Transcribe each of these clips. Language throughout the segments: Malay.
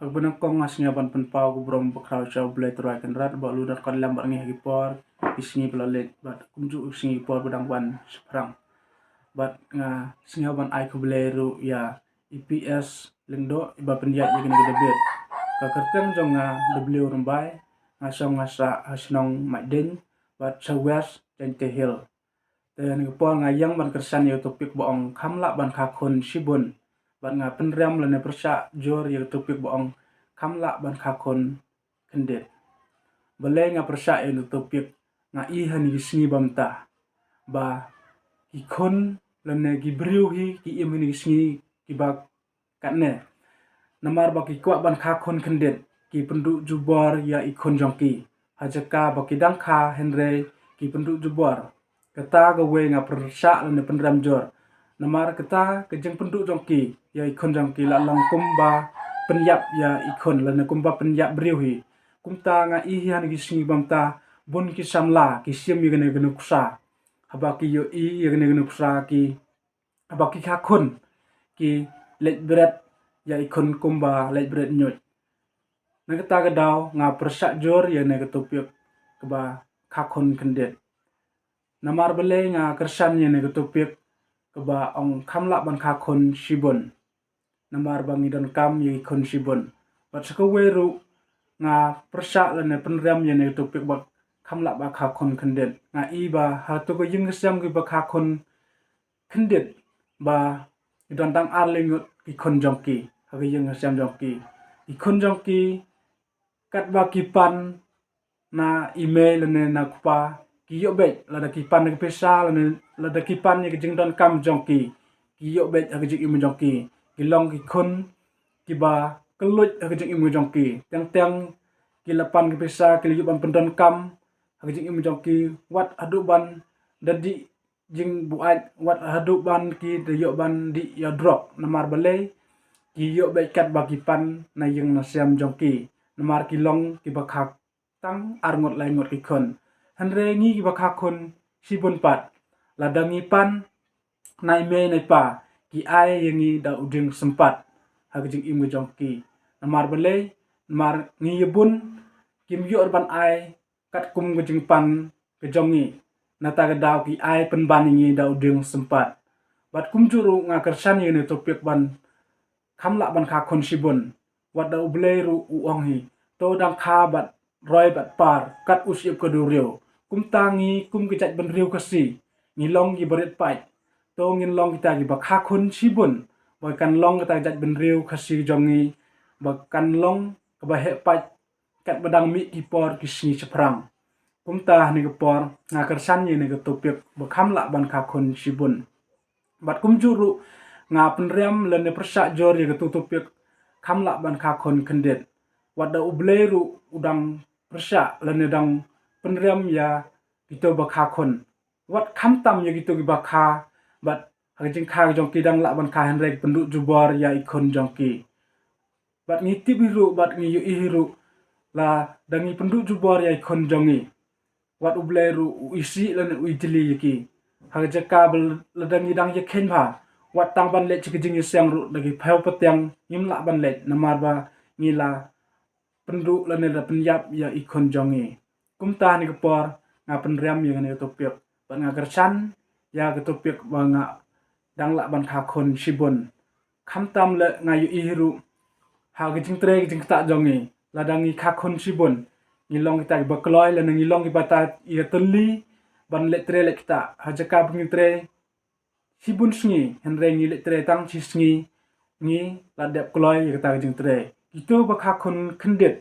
Agbenang kong ngasnya ban penpau ku brom bakrau chau blai turai kan rat ba lu dar kan lam bar ngi hagi por isingi belalet bat kumju isingi por bedang ban seprang bat nga singa ban ai ku blai ru ya EPS lengdo iba pendiat ya gini gede bet ka kerteng jong nga W rembai ngasong ngasa hasnong maiden bat sawes dan tehil dan ngepol ngayang ban kersan ya topik boong kamla ban kakon shibun ban nga penrem lene persa jor ya topik boong kamla ban kakon kendet balai nga persa ya topik nga ihan gisni bamta ba ikon lene gibriu hi ki imini gisni kibak katne namar ba ki kwa ban kakon kendet ki penduk jubor ya ikon jongki hajaka ba ki dangka henre ki penduk jubor kata gawe nga persa lene penrem jor namar kata kejeng penduk jongki ya ikon jongki la long kumba penyap ya ikon lene kumba penyap briuhi kumta nga ihan gisni bamta bun ki samla ki sim yene gene kusa habaki yo i yene gene kusa ki habaki kakon ki let berat ya ikon kumba let berat nyot na kata gadau nga persa jor yene ketopik keba kakon kendet namar bele nga kersan yene ketopik keba ong kamla ban kakon shibun namar bangi dan kam ye ikon shibun bat sakaweru nga persa lene penrem yene ketopik bak kamla ba kakon kendet nga iba hatu ko yung kesam ki ba kakon kendet ba idantang arlingut ikon jongki hagi yung kesam jongki ikon jongki kat ba kipan na email lene na kupa kiyo bet lada kipan na pesa lene lada kipan ye kejeng dan kam jongki kiyo bet hagi jing imu jongki kilong ikon kiba kelut hagi jing imu jongki tiang kilapan ke pesa kiliyuban pendan kam hagi jing imu jongki wat aduban dadi jing buat wat aduban ki dayoban di ya drop namar balai kiyo bet kat bagi pan na yung nasiam jongki namar kilong kibakak tang arngot laingot ikon henre ngi kibakak kon sibun pat ladangi pan na ime na pa ki ai yengi da uding sempat hagi jing imu jongki namar balai namar ngi yebun kim yor ban ai kat kum gejing pan kejongi nata gadau ki ai penban ngi da uding sempat bat kum juru nga kersan yene topik ban kamla ban kakon sibun wat da ublei ru uong hi to dang kha bat roi bat par kat usiep keduriu kum tangi kum kecak ben riu kasi ngilong gi berit pai to ngilong kita gi ba kakon sibun boy kan long kita jat ben riu kasi jongi ba kan long ka ba he pai kat badang mi ki por ki sni seprang kum ta ni ke por nga kersan yene ke topik ba kamla ban kakon sibun bat kum juru nga penrem lene persa jor ye ke topik kamla ban kakon kendet wada ubleru udang persa lene dang penrem ya gitu bakakon wat kamtam ya gitu bakha bat haging kha jongki dang la ban kha henrek penduk jubor ya ikon jongki bat ngiti biru bat ngi ihiru la dangi penduk jubor ya ikon jongi wat ubleru isi lene uijli yaki hagajaka bel ladangi dang ye khenba wat tang ban let chikijing yesang ru lagi phau patyang yimla ban let namar ba ngila penduk lane da penyap ya ikon jongi kumta ni kepor nga penrem yang ne topik ban nga kersan ya ketopik ba nga dang la ban kakon sibun khamtam le nga yu ihiru ha gijing tre gijing ta jongi ladangi kakon sibun ngilong kita bakloi le ngilong ibata ya teli ban le tre le kita hajaka bing tre sibun sngi henre ngi le tre tang chi sngi ngi ladep kloi ya kita gijing tre itu bakakon kendet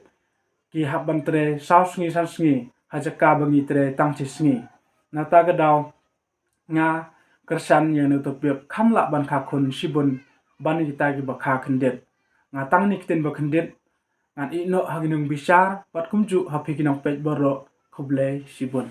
ki haban tre saus sngi san sngi hajaka bangi tre tang chi sngi nata gadau nga kersan yang topik kamla ban kakon sibun ban kita gi bakha kendet nga tang ni kiten ba kendet ngan ino haginung bisar bat kumju hapi kinang pej boro kublai sibun